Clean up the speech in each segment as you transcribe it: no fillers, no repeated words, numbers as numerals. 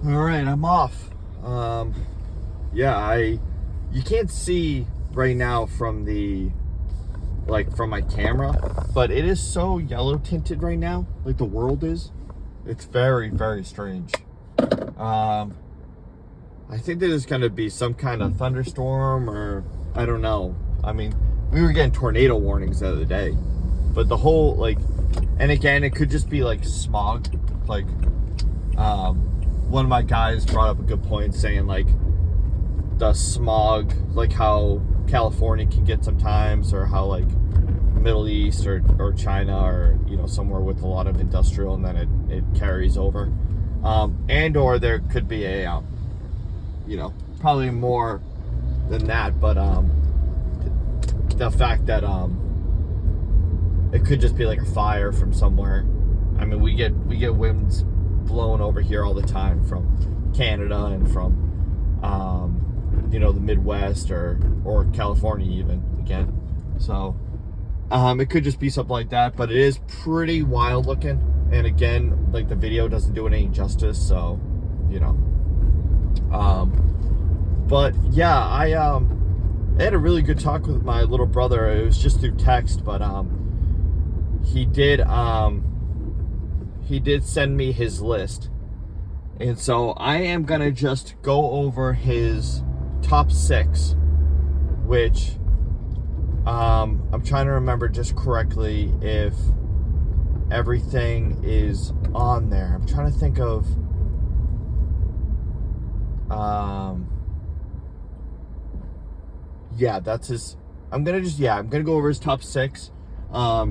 All right, I'm off. Yeah, you can't see right now from from my camera, but it is so yellow tinted right now, like the world is. It's very, very strange. I think there's gonna be some kind of thunderstorm, or I don't know. I mean, we were getting tornado warnings the other day, but the whole and again, it could just be like smog. One of my guys brought up a good point, saying the smog, like how California can get sometimes, or how Middle East or China, or somewhere with a lot of industrial, and then it carries over, and or there could be a probably more than that, but the fact that it could just be like a fire from somewhere. I mean, we get winds blowing over here all the time from Canada and from the Midwest or California even, again. So it could just be something like that, but it is pretty wild looking, and again, the video doesn't do it any justice, so but yeah, I had a really good talk with my little brother. It was just through text, but he did send me his list, and so I am gonna just go over his top 6, which I'm trying to remember just correctly if everything is on there. I'm trying to think of yeah, that's his. I'm gonna go over his top 6.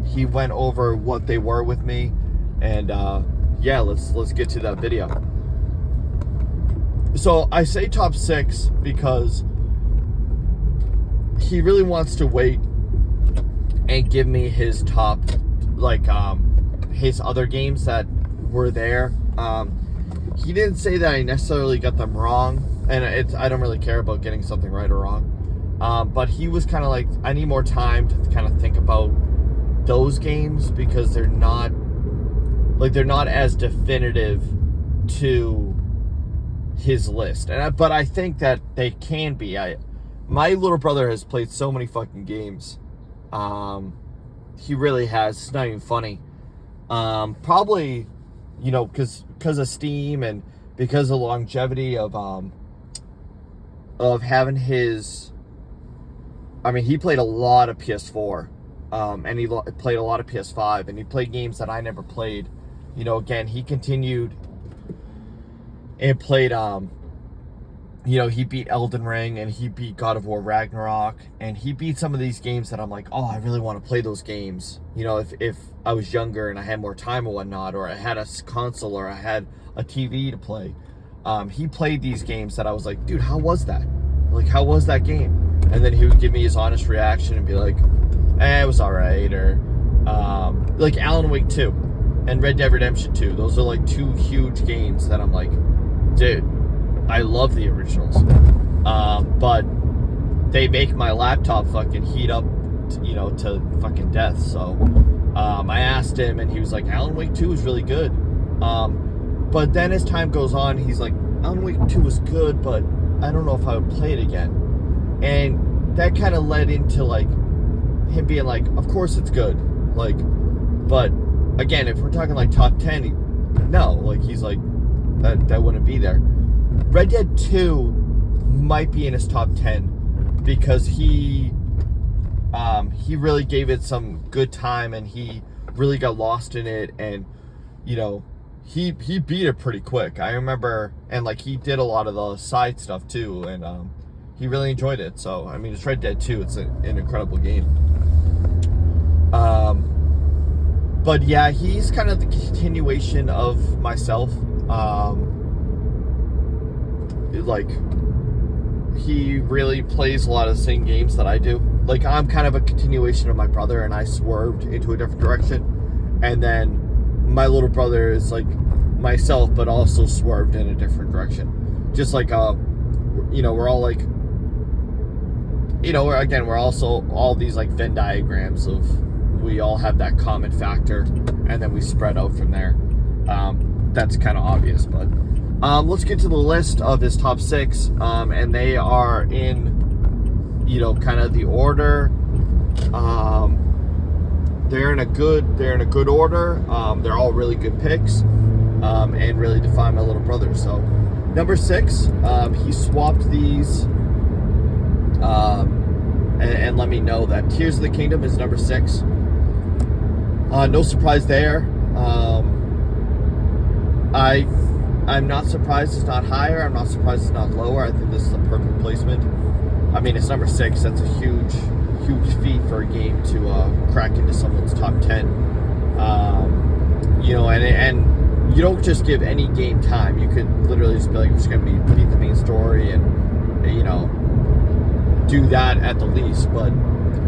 He went over what they were with me, and yeah, let's get to that video. So I say top 6 because he really wants to wait and give me his top, his other games that were there. He didn't say that I necessarily got them wrong, and I don't really care about getting something right or wrong. But he was kind of like, I need more time to kind of think about those games, because they're not as definitive to his list. But I think that they can be. My little brother has played so many fucking games. He really has. It's not even funny. Probably, because of Steam, and because of longevity of having his. I mean, he played a lot of PS4, and he played a lot of PS5, and he played games that I never played. Again, he continued and played, he beat Elden Ring, and he beat God of War Ragnarok, and he beat some of these games that I'm like, oh, I really want to play those games. If I was younger and I had more time or whatnot, or I had a console, or I had a TV to play. He played these games that I was like, dude, how was that? How was that game? And then he would give me his honest reaction and be like, it was alright, or Alan Wake 2 and Red Dead Redemption 2. Those are 2 huge games that I'm like, dude, I love the originals, but they make my laptop fucking heat up, to fucking death. So I asked him, and he was like, Alan Wake 2 is really good. But then as time goes on, he's like, Alan Wake 2 was good, but I don't know if I would play it again. And that kind of led into him being like, of course it's good, but again, if we're talking top 10, no, he's like, that wouldn't be there. Red Dead 2 might be in his top 10 because he really gave it some good time, and he really got lost in it, and he beat it pretty quick. I remember, and he did a lot of the side stuff too, and he really enjoyed it. So I mean, it's Red Dead 2. It's an incredible game. But yeah, he's kind of the continuation of myself. He really plays a lot of the same games that I do. I'm kind of a continuation of my brother, and I swerved into a different direction. And then my little brother is myself, but also swerved in a different direction. Just we're all we're also all these Venn diagrams of, we all have that common factor, and then we spread out from there. That's kind of obvious, but Let's get to the list of his top 6, and they are in, kind of the order. They're in a good order. They're all really good picks, and really define my little brother. So, number 6, he swapped these, and let me know that Tears of the Kingdom is number 6. No surprise there. I'm not surprised it's not higher. I'm not surprised it's not lower. I think this is a perfect placement. I mean, it's number 6. That's a huge feat for a game to crack into someone's top 10. And you don't just give any game time. You could literally just be like, I'm just going to beat the main story and, do that at the least. But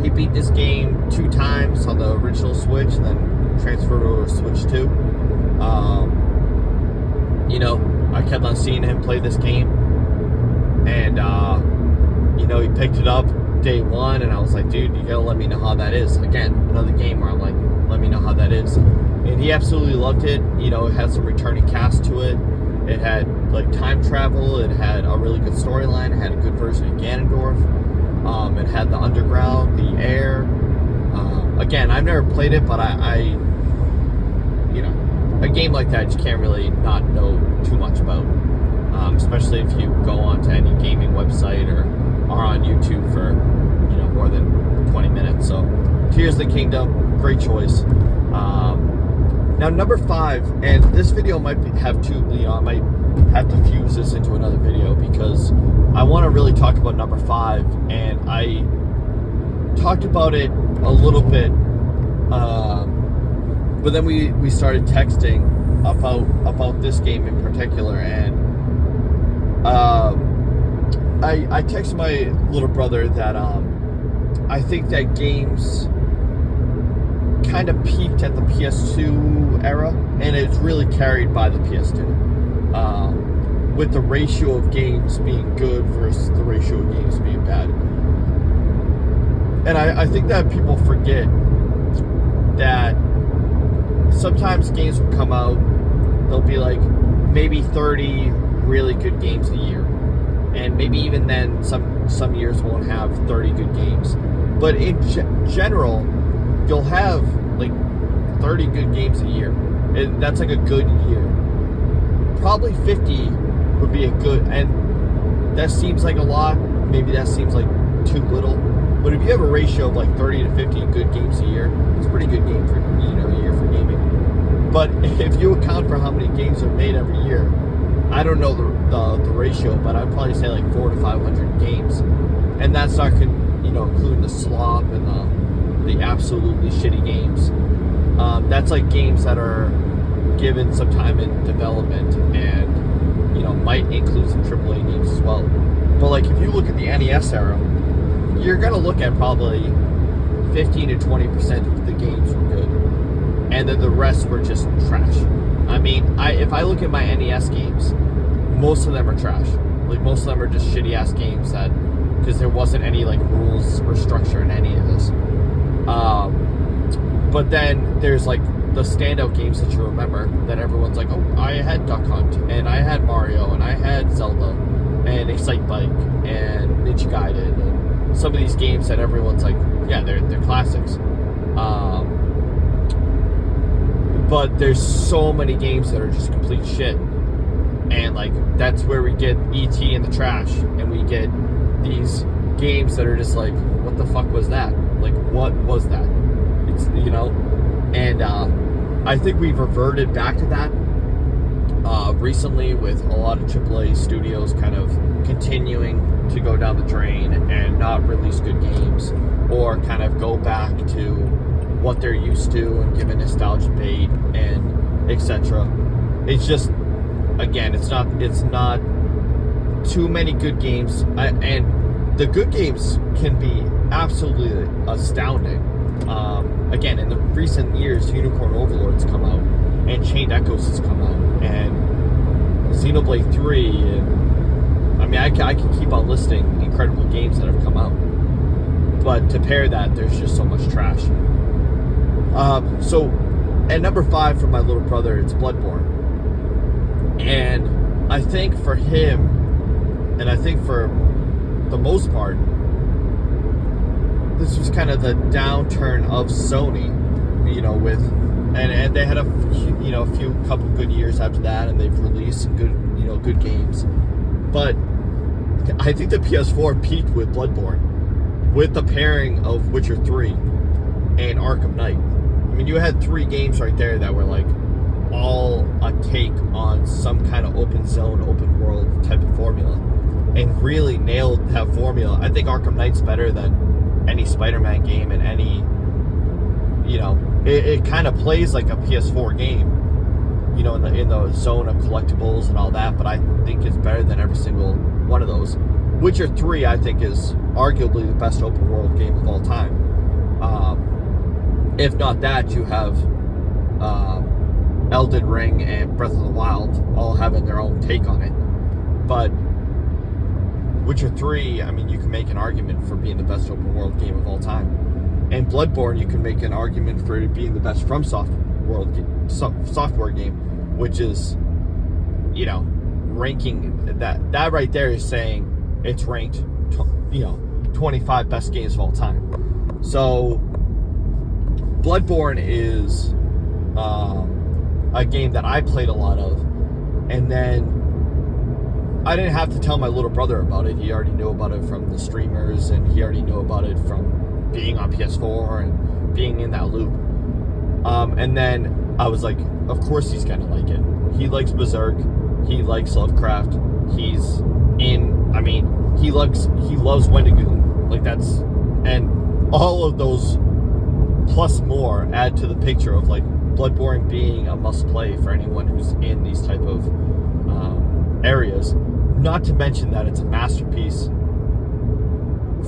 he beat this game 2 times on the original Switch and then transferred over to Switch 2. I kept on seeing him play this game, and he picked it up day 1, and I was like, dude, you gotta let me know how that is. Again, another game where I'm like, let me know how that is. And he absolutely loved it. It had some returning cast to it. It had like time travel. It had a really good storyline. It had a good version of Ganondorf. It had the underground, the air. Again, I've never played it, but I a game like that you can't really not know too much about, especially if you go onto any gaming website or are on YouTube for more than 20 minutes. So Tears of the Kingdom, great choice. Now number 5, and this video might have two, I might have to fuse this into another video because I want to really talk about number 5, and I talked about it a little bit, but then we started texting about this game in particular, and I texted my little brother that I think that games kind of peaked at the PS2 era, and it's really carried by the PS2, with the ratio of games being good versus the ratio of games being bad. And I think that people forget that sometimes games will come out, they'll be like maybe 30 really good games a year, and maybe even then some years won't have 30 good games, but in general you'll have like 30 good games a year, and that's like a good year. Probably 50 would be a good, and that seems like a lot, maybe that seems like too little, but if you have a ratio of like 30 to 50 good games a year, it's a pretty good game for a year for gaming. But if you account for how many games are made every year, I don't know the ratio, but I'd probably say like 400 to 500 games, and that's not including the slop and the absolutely shitty games. That's like games that are given some time in development and might include some AAA games as well. But like if you look at the NES era, you're gonna look at probably 15 to 20% of the games were good, and then the rest were just trash. I mean, if I look at my NES games, most of them are trash. Like most of them are just shitty ass games because there wasn't any like rules or structure in any of this. But then there's like the standout games that you remember that everyone's like, oh, I had Duck Hunt, and I had Mario, and I had Zelda, and Excitebike, and Ninja Gaiden, and some of these games that everyone's like, yeah, they're classics. But there's so many games that are just complete shit, and like that's where we get E.T. in the trash, and we get these games that are just like, what the fuck was that? Like, what was that? It's and I think we've reverted back to that recently with a lot of AAA studios kind of continuing to go down the drain and not release good games, or kind of go back to what they're used to and give a nostalgia bait and etc. It's just, again, it's not too many good games, and the good games can be absolutely astounding. Again, in the recent years, Unicorn Overlord's come out, and Chained Echoes has come out, and Xenoblade 3, and I mean, I can keep on listing incredible games that have come out, but to pair that, there's just so much trash. So at number 5 for my little brother, it's Bloodborne, and I think for him, and I think for the most part, this was kind of the downturn of Sony, with, and they had a couple good years after that, and they've released some good games. But I think the PS4 peaked with Bloodborne, with the pairing of Witcher 3 and Arkham Knight. I mean, you had 3 games right there that were like all a take on some kind of open zone, open world type of formula, and really nailed that formula. I think Arkham Knight's better than any Spider-Man game, and any, it kind of plays like a PS4 game, in the zone of collectibles and all that, but I think it's better than every single one of those. Witcher 3, I think, is arguably the best open world game of all time. If not that, you have Elden Ring and Breath of the Wild all having their own take on it. But Witcher 3, I mean, you can make an argument for being the best open world game of all time. And Bloodborne, you can make an argument for it being the best From Software game, which is, ranking that right there is saying it's ranked, 25 best games of all time. So Bloodborne is a game that I played a lot of, and then I didn't have to tell my little brother about it. He already knew about it from the streamers, and he already knew about it from being on PS4 and being in that loop. And then I was like, of course he's gonna like it. He likes Berserk. He likes Lovecraft. He loves Wendigo. Like, that's, and all of those plus more add to the picture of like Bloodborne being a must play for anyone who's in these type of areas. Not to mention that it's a masterpiece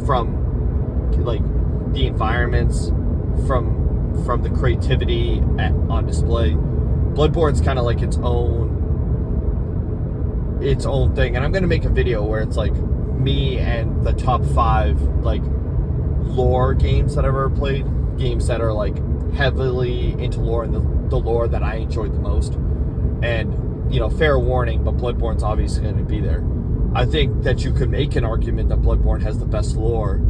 from like the environments, from the creativity on display. Bloodborne's kind of like its own thing, and I'm gonna make a video where it's like me and the top 5 like lore games that I've ever played, games that are like heavily into lore, and the lore that I enjoyed the most. And fair warning, but Bloodborne's obviously going to be there. I think that you could make an argument that Bloodborne has the best lore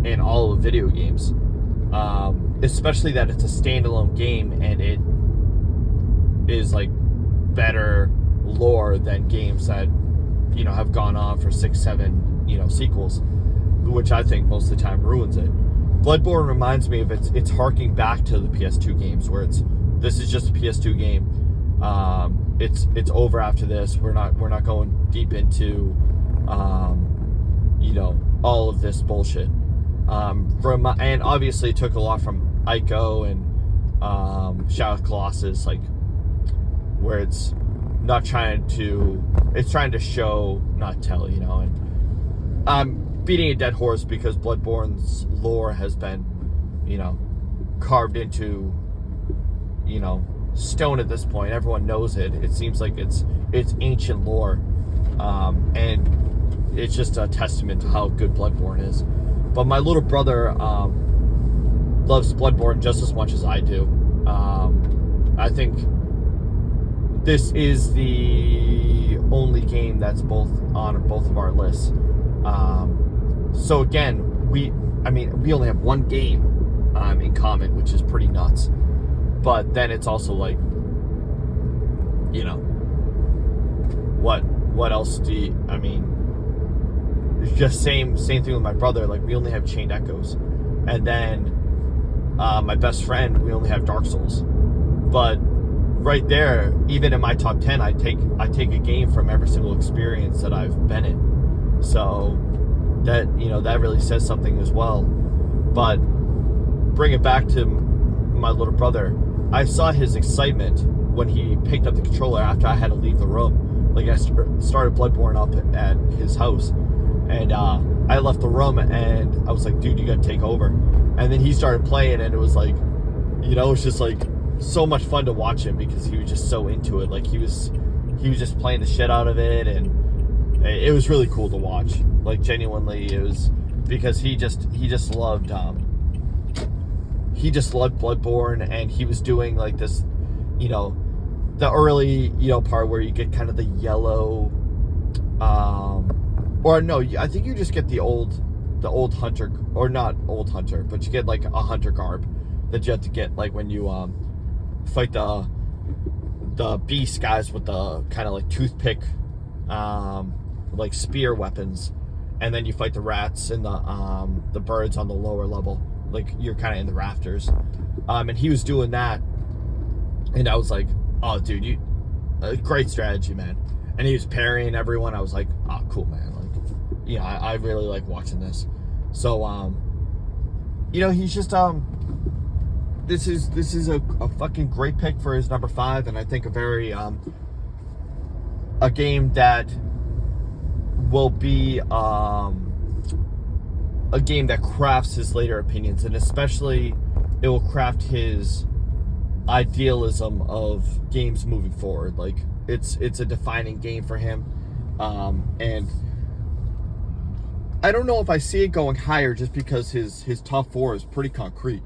in all of video games, especially that it's a standalone game, and it is like better lore than games that have gone on for 6-7 sequels, which I think most of the time ruins it. Bloodborne reminds me of it's harking back to the PS2 games, where this is just a PS2 game. It's over after this. We're not going deep into all of this bullshit. And obviously it took a lot from Ico and Shadow of the Colossus, like, where it's trying to show, not tell, and I'm beating a dead horse because Bloodborne's lore has been, carved into, stone at this point. Everyone knows it. It seems like it's ancient lore, and it's just a testament to how good Bloodborne is. But my little brother loves Bloodborne just as much as I do. I think this is the only game that's on both of our lists. So again, we only have one game in common, which is pretty nuts. But then it's also like, what else do you, it's just same thing with my brother. Like, we only have Chained Echoes, and then my best friend, we only have Dark Souls. But right there, even in my top 10, I take a game from every single experience that I've been in. So that that really says something as well. But bring it back to my little brother. I saw his excitement when he picked up the controller after I had to leave the room. Like, I started Bloodborne up at his house, and I left the room, and I was like, dude, you gotta take over. And then he started playing, and it was like, it was just like so much fun to watch him, because he was just so into it. Like, he was just playing the shit out of it, and it was really cool to watch. Like, genuinely, it was, because he just loved Bloodborne, and he was doing like this, the early, part where you get kind of the yellow Or no, I think you just get the old hunter, or not old hunter, but you get like a hunter garb that you have to get like when you fight the beast guys with the kind of like toothpick like spear weapons, and then you fight the rats and the birds on the lower level, like you're kind of in the rafters, and he was doing that, and I was like, oh dude, great strategy, man. And he was parrying everyone. I was like, oh cool, man. Like, yeah, I really like watching this. So he's just this is a fucking great pick for his number 5, and I think a very a game that will be a game that crafts his later opinions, and especially it will craft his idealism of games moving forward. Like it's a defining game for him, and I don't know if I see it going higher just because his top 4 is pretty concrete.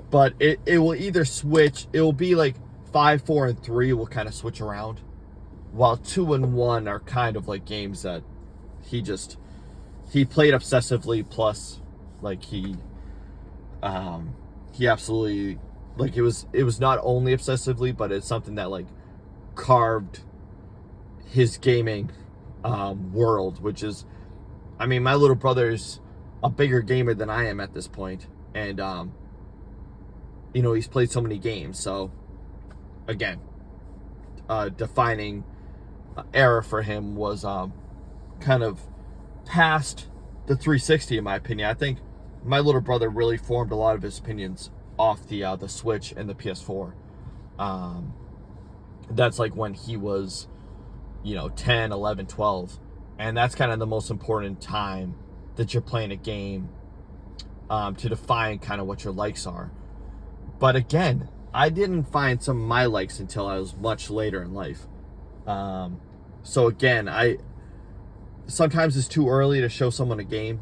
But it will either switch. It will be like 5, 4, and 3 will kind of switch around, while 2 and 1 are kind of like games that he played obsessively. Plus, like he absolutely, like it was not only obsessively, but it's something that like carved his gaming world, which is, I mean, my little brother's a bigger gamer than I am at this point, and he's played so many games. So again, defining era for him was kind of past the 360, in my opinion. I think my little brother really formed a lot of his opinions off the Switch and the PS4. That's like when he was 10, 11, 12, and that's kind of the most important time that you're playing a game, to define kind of what your likes are. But again, I didn't find some of my likes until I was much later in life. So again, sometimes it's too early to show someone a game,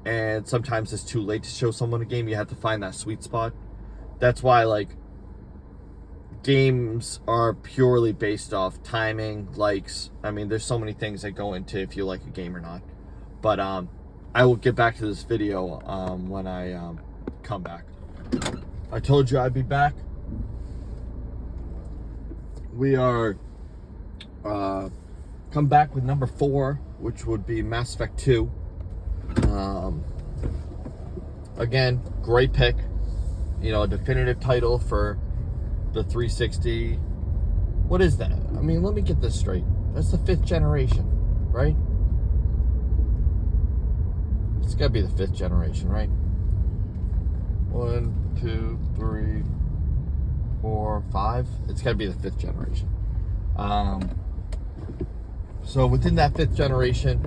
and sometimes it's too late to show someone a game. You have to find that sweet spot. That's why like games are purely based off timing, likes. I mean, there's so many things that go into if you like a game or not. But I will get back to this video when I come back. I told you I'd be back. We are come back with number 4, which would be Mass Effect 2. Again, great pick. A definitive title for the 360. What is that? I mean, let me get this straight. That's the 5th generation, right? It's gotta be the 5th generation, right? 1, 2, 3, 4, 5. It's gotta be the 5th generation. So within that 5th generation,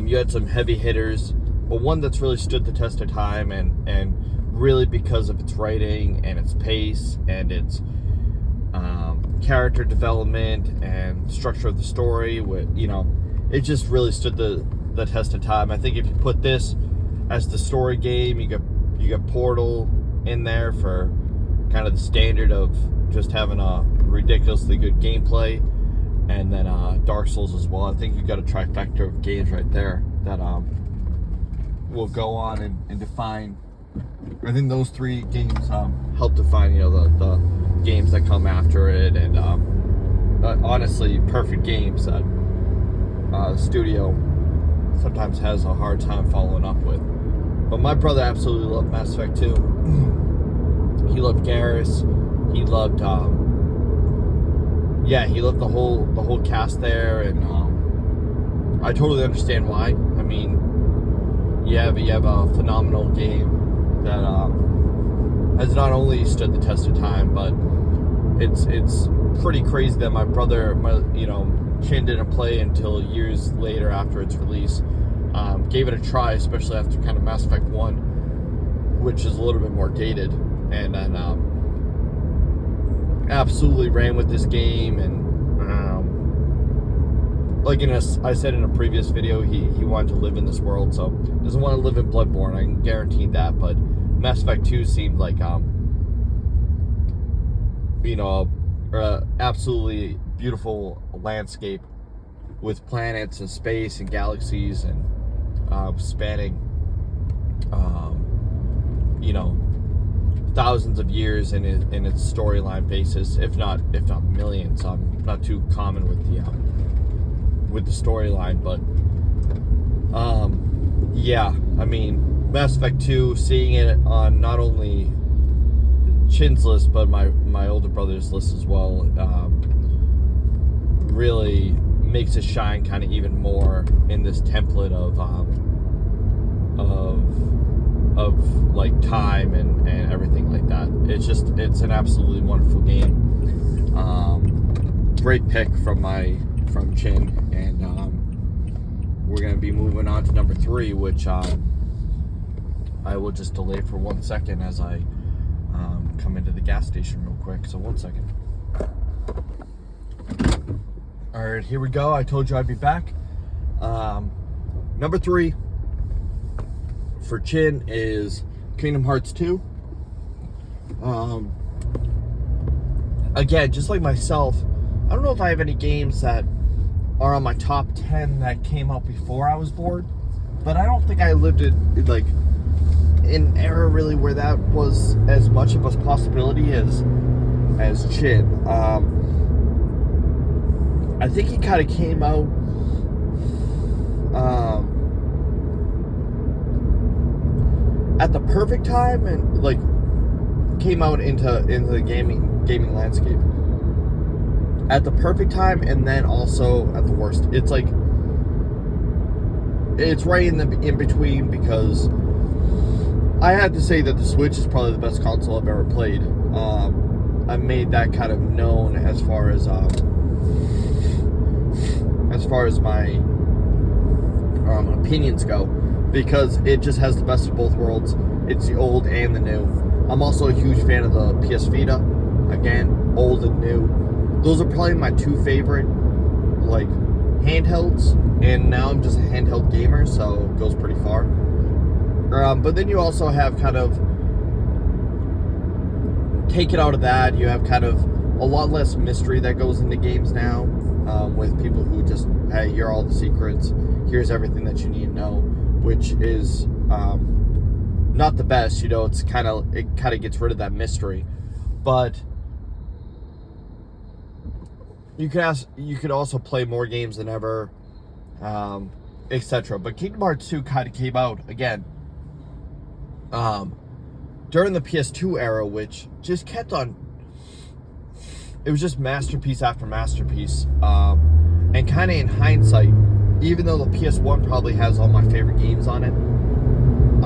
you had some heavy hitters, but one that's really stood the test of time, and really because of its writing and its pace and its character development and structure of the story, it just really stood the test of time. I think if you put this as the story game, you got Portal in there for kind of the standard of just having a ridiculously good gameplay, and then Dark Souls as well. I think you got a trifecta of games right there that will go on and define. I think those 3 games help define the games that come after it, and honestly, perfect games that studio sometimes has a hard time following up with. But my brother absolutely loved Mass Effect 2. He loved Garrus. He loved he loved the whole cast there, and I totally understand why. I mean, you have a phenomenal game that has not only stood the test of time, but it's pretty crazy that my brother, Chin didn't play until years later after its release. Gave it a try, especially after kind of Mass Effect 1, which is a little bit more dated, and then absolutely ran with this game. And I said in a previous video, he wanted to live in this world, so doesn't want to live in Bloodborne, I can guarantee that. But Mass Effect 2 seemed like a absolutely beautiful landscape with planets and space and galaxies and spanning, you know, thousands of years in its storyline basis, if not millions. I'm not too common with the storyline, but yeah, I mean, Mass Effect 2, seeing it on not only Chin's list but my older brother's list as well, really makes it shine kind of even more in this template of like time and everything like that. It's an absolutely wonderful game. Great pick from Chin, and we're gonna be moving on to number 3, which I will just delay for 1 second as I come into the gas station real quick. So 1 second. All right, here we go. I told you I'd be back. Number 3 for Chin is Kingdom Hearts 2. Again, just like myself, I don't know if I have any games that are on my top 10 that came out before I was born, but I don't think I lived in like an era really where that was as much of a possibility as Chin. I think he kind of came out at the perfect time, and like came out into the gaming landscape at the perfect time, and then also at the worst. It's like it's right in between, because I had to say that the Switch is probably the best console I've ever played. I made that kind of known as far as my opinions go, because it just has the best of both worlds. It's the old and the new. I'm also a huge fan of the PS Vita. Again, old and new. Those are probably my 2 favorite like handhelds, and now I'm just a handheld gamer, so it goes pretty far. But then you also have kind of, take it out of that, you have kind of a lot less mystery that goes into games now, with people who just, hey, here are all the secrets, here's everything that you need to know, which is not the best. You know, it kind of gets rid of that mystery. But you could also play more games than ever, etc. But Kingdom Hearts 2 kind of came out again during the PS2 era, which just kept on. It was just masterpiece after masterpiece, and kind of in hindsight, even though the PS1 probably has all my favorite games on it,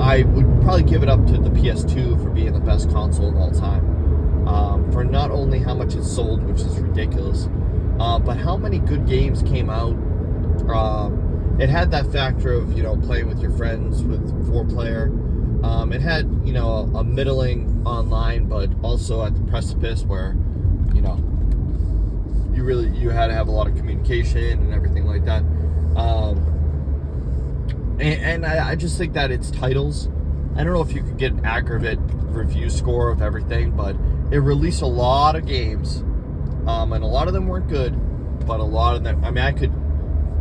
I would probably give it up to the PS2 for being the best console of all time. For not only how much it sold, which is ridiculous, but how many good games came out. It had that factor of, you know, playing with your friends with 4-player. It had, you know, a middling online, but also at the precipice where, you know, you had to have a lot of communication and everything like that. And I just think that its titles, I don't know if you could get an accurate review score of everything, but it released a lot of games, and a lot of them weren't good, but a lot of them, I mean, I could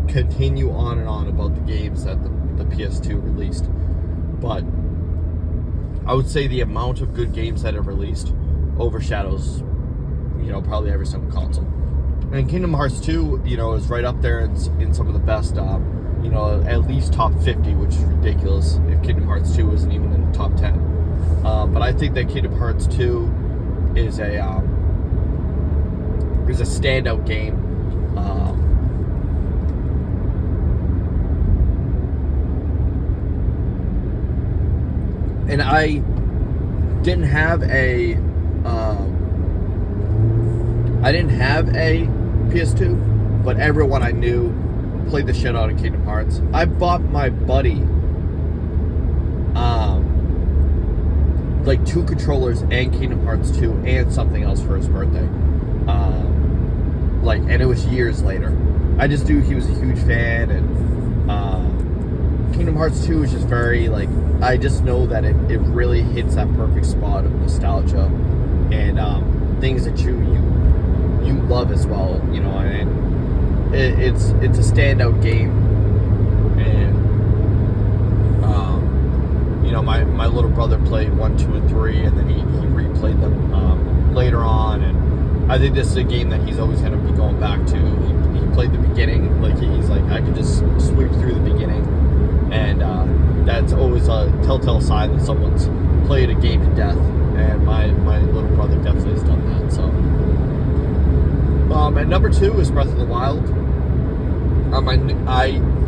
continue on and on about the games that the PS2 released, but I would say the amount of good games that it released overshadows, you know, probably every single console. And Kingdom Hearts 2, you know, is right up there in some of the best, you know, at least top 50, which is ridiculous if Kingdom Hearts 2 isn't even in the top 10. But I think that Kingdom Hearts 2 is a standout game. And I didn't have a PS2, but everyone I knew played the shit out of Kingdom Hearts. I bought my buddy like 2 controllers and Kingdom Hearts 2 and something else for his birthday. And it was years later. I just knew he was a huge fan, and Kingdom Hearts 2 is just very, like, I just know that it really hits that perfect spot of nostalgia and things that you you love as well, and it's a standout game. And my little brother played 1, 2, and 3, and then he replayed them later on, and I think this is a game that he's always going to be going back to. He played the beginning, like he's like, I could just sweep through the beginning, and that's always a telltale sign that someone's played a game to death, and my little brother definitely has done that. So and number 2 is Breath of the Wild. I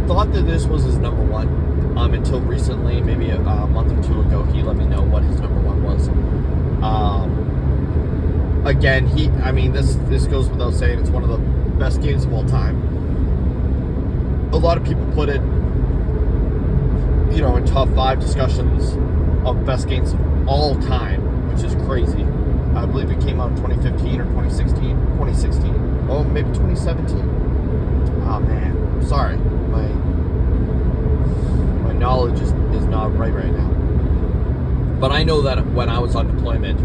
thought that this was his number 1 until recently, maybe a month or 2 ago. He let me know what his number 1 was. Again, this goes without saying, it's one of the best games of all time. A lot of people put it, in top 5 discussions of best games of all time, which is crazy. I believe it came out in 2015 or 2016. 2016. Oh, maybe 2017. Oh man, sorry, my knowledge is not right now. But I know that when I was on deployment,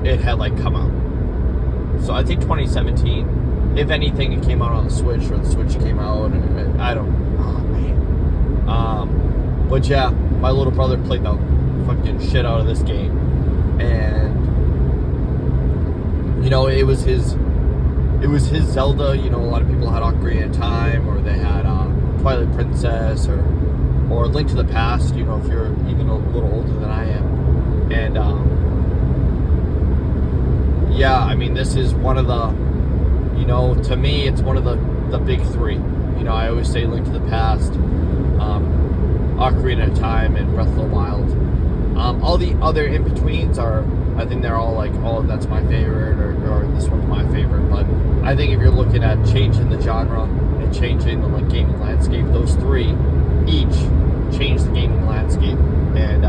it had come out. So I think 2017. If anything, it came out on the Switch, or the Switch came out. I don't. Oh man. But yeah, my little brother played the fucking shit out of this game, and it was his Zelda. A lot of people had Ocarina of Time, or they had Twilight Princess, or Link to the Past. If you're even a little older than I am, and this is one of the, to me, it's one of the big 3. I always say Link to the Past, Ocarina of Time, and Breath of the Wild. All the other in-betweens are, I think they're all like, oh, that's my favorite, or this one's my favorite. But I think if you're looking at changing the genre and changing the gaming landscape, those 3 each change the gaming landscape. And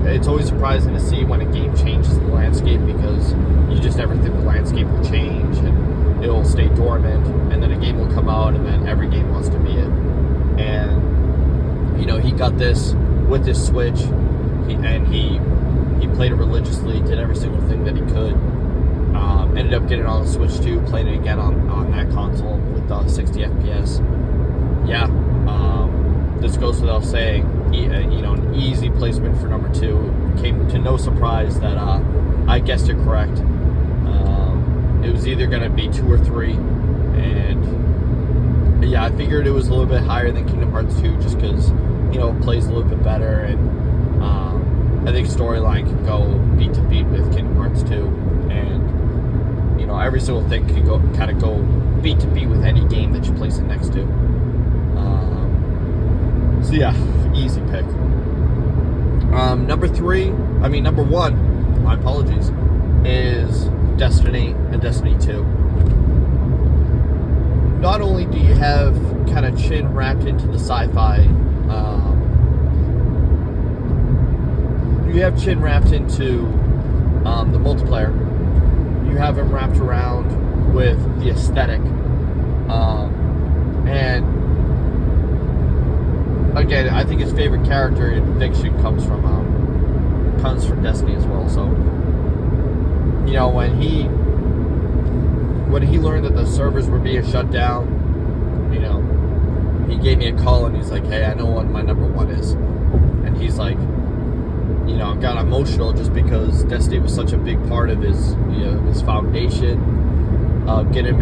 it's always surprising to see when a game changes the landscape, because you just never think the landscape will change and it'll stay dormant, and then a game will come out and then every game wants to be it. And he got this with his Switch, he played it religiously, did every single thing that he could. Ended up getting on the Switch too, playing it again on that console with 60 FPS. Yeah, this goes without saying. An easy placement for number 2. Came to no surprise that I guessed it correct. It was either going to be 2 or 3, and yeah, I figured it was a little bit higher than Kingdom Hearts 2, just because it plays a little bit better, and I think storyline can go beat to beat with Kingdom Hearts 2, and every single thing can go beat to beat with any game that you place it next to. So yeah, easy pick. Number 1, my apologies, is Destiny and Destiny 2. Not only do you have kind of Chin wrapped into the sci-fi, you have Chin wrapped into the multiplayer. You have him wrapped around with the aesthetic, and again, I think his favorite character in fiction comes from Destiny as well. So, when he learned that the servers were being shut down, he gave me a call and he's like, "Hey, I know what my number 1 is," and he's like, I got emotional just because Destiny was such a big part of his foundation, get him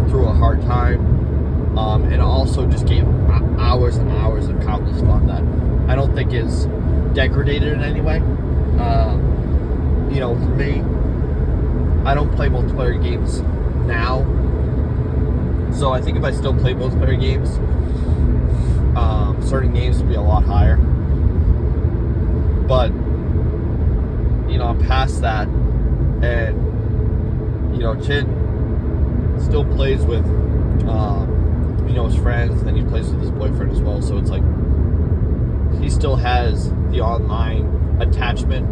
through a hard time, and also just gave him hours and hours of countless fun that I don't think is degraded in any way. For me, I don't play multiplayer games now, so I think if I still play multiplayer games, certain games would be a lot higher. But I'm past that, and Chin still plays with his friends, and then he plays with his boyfriend as well. So it's like he still has the online attachment,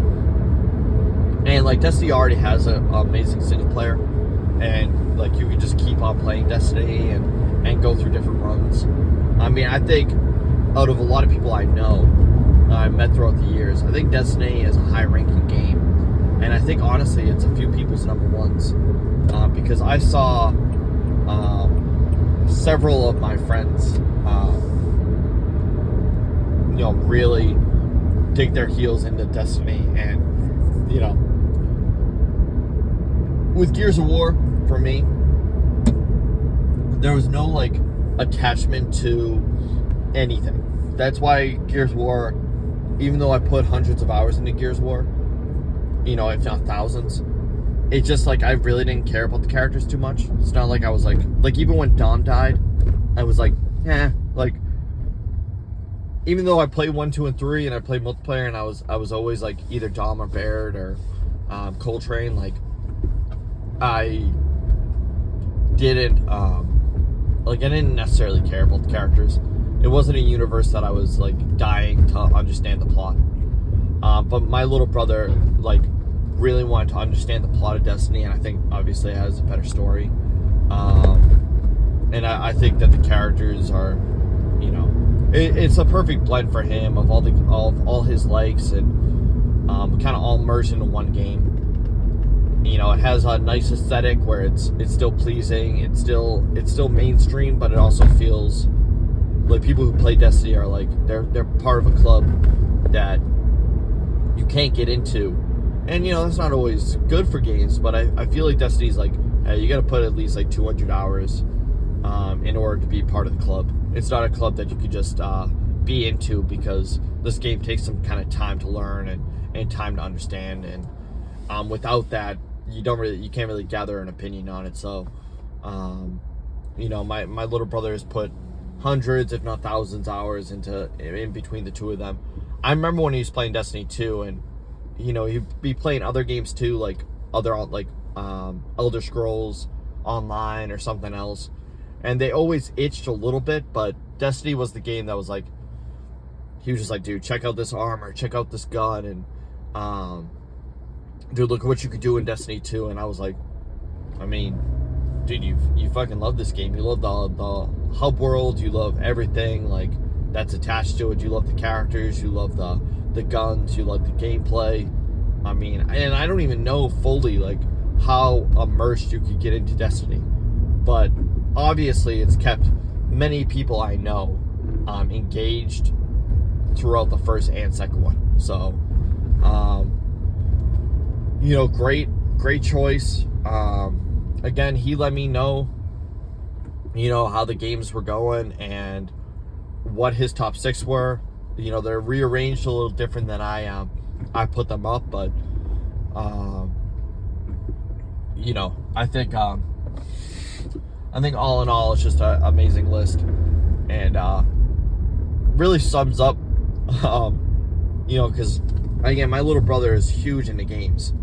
and Destiny already has an amazing single player, and you can just keep on playing Destiny and go through different runs. I think out of a lot of people I know, I've met throughout the years, I think Destiny is a high-ranking game, And I think, honestly, it's a few people's number ones. Because I saw several of my friends, really dig their heels into Destiny. And, with Gears of War, for me, there was no, attachment to anything. That's why Gears of War, even though I put hundreds of hours into Gears of War, if not thousands, it's just, I really didn't care about the characters too much. It's not like I was, even when Dom died, I was even though I played 1, 2, and 3, and I played multiplayer, and I was always, either Dom or Baird or Coltrane, I didn't, I didn't necessarily care about the characters. It wasn't a universe that I was, dying to understand the plot. But my little brother, really wanted to understand the plot of Destiny, and I think, obviously, it has a better story. And I think that the characters are, it's a perfect blend for him of all his likes, and kind of all merged into one game. It has a nice aesthetic where it's still pleasing. It's still mainstream, but it also feels like people who play Destiny are they're part of a club that you can't get into. And that's not always good for games, but I feel like Destiny's hey, you got to put at least 200 hours in order to be part of the club. It's not a club that you could just be into, because this game takes some kind of time to learn and time to understand, and without that, you can't really gather an opinion on it. So my little brother has put hundreds, if not thousands, hours in between the two of them. I remember when he was playing Destiny 2, and he'd be playing other games too, Elder Scrolls Online or something else, and they always itched a little bit, but Destiny was the game that was he was just dude, check out this armor, check out this gun, and dude, look at what you could do in Destiny 2. And I was dude, you fucking love this game. You love the hub world, you love everything that's attached to it, you love the characters, you love the guns, you love the gameplay. And I don't even know fully how immersed you could get into Destiny, but obviously it's kept many people I know engaged throughout the first and second one. So great choice. Again, he let me know how the games were going and what his top 6 were. They're rearranged a little different than I put them up, but I think all in all, it's just an amazing list, and really sums up, because again, my little brother is huge into games,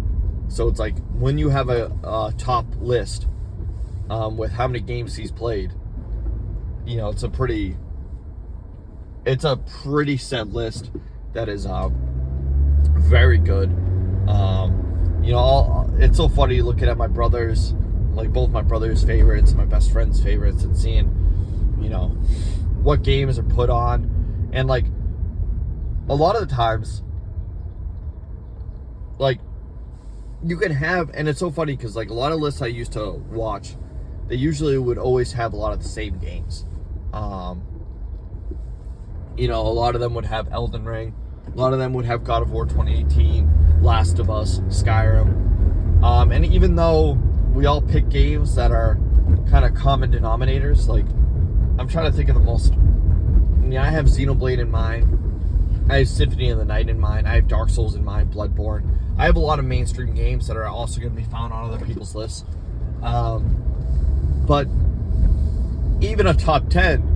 so it's when you have a top list with how many games he's played, it's a pretty set list that is very good. It's so funny looking at my brothers, both my brothers' favorites and my best friend's favorites, and seeing what games are put on. And a lot of the times, you can have, and it's so funny because a lot of lists I used to watch, they usually would always have a lot of the same games. A lot of them would have Elden Ring, a lot of them would have God of War 2018, Last of Us, Skyrim, and even though we all pick games that are kind of common denominators, I'm trying to think of the most. I have Xenoblade in mind, I have Symphony of the Night in mind, I have Dark Souls in mind, Bloodborne. I have a lot of mainstream games that are also going to be found on other people's lists. But even a top 10,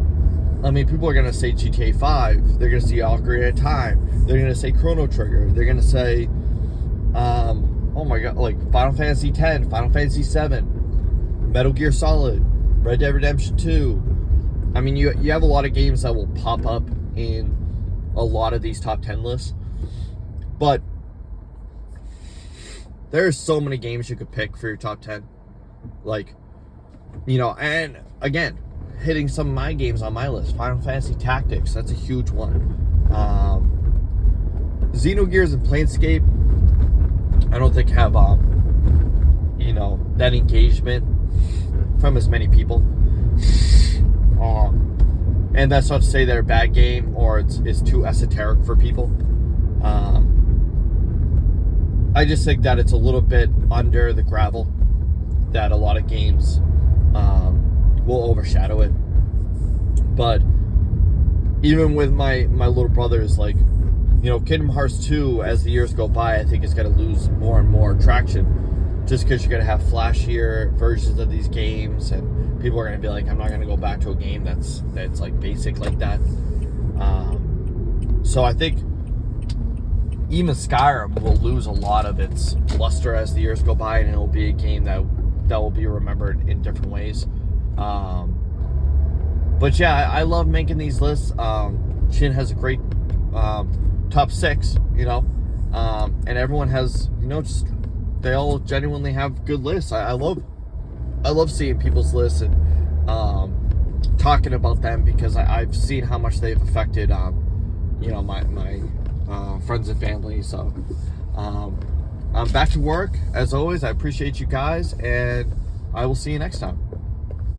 people are going to say GTA 5, they're going to say Ocarina of Time, they're going to say Chrono Trigger, they're going to say, oh my god, Final Fantasy X, Final Fantasy 7, Metal Gear Solid, Red Dead Redemption 2. You have a lot of games that will pop up in a lot of these top 10 lists, but there's so many games you could pick for your top 10. And again, hitting some of my games on my list. Final Fantasy Tactics, that's a huge one. Xenogears and Planescape, I don't think have you know, that engagement from as many people. And that's not to say they're a bad game or it's too esoteric for people. I just think that it's a little bit under the gravel, that a lot of games will overshadow it. But even with my little brothers, like, you know, Kingdom Hearts 2, as the years go by, I think it's going to lose more and more traction, just because you're going to have flashier versions of these games, and people are going to be like, I'm not going to go back to a game that's like basic like that. So I think even Skyrim will lose a lot of its luster as the years go by, and it will be a game that will be remembered in different ways. But yeah, I love making these lists. Shin has a great top 6, you know, and everyone has, you know, just they all genuinely have good lists. I love seeing people's lists and talking about them, because I've seen how much they've affected, you know, my friends and family. So I'm back to work as always. I appreciate you guys, and I will see you next time.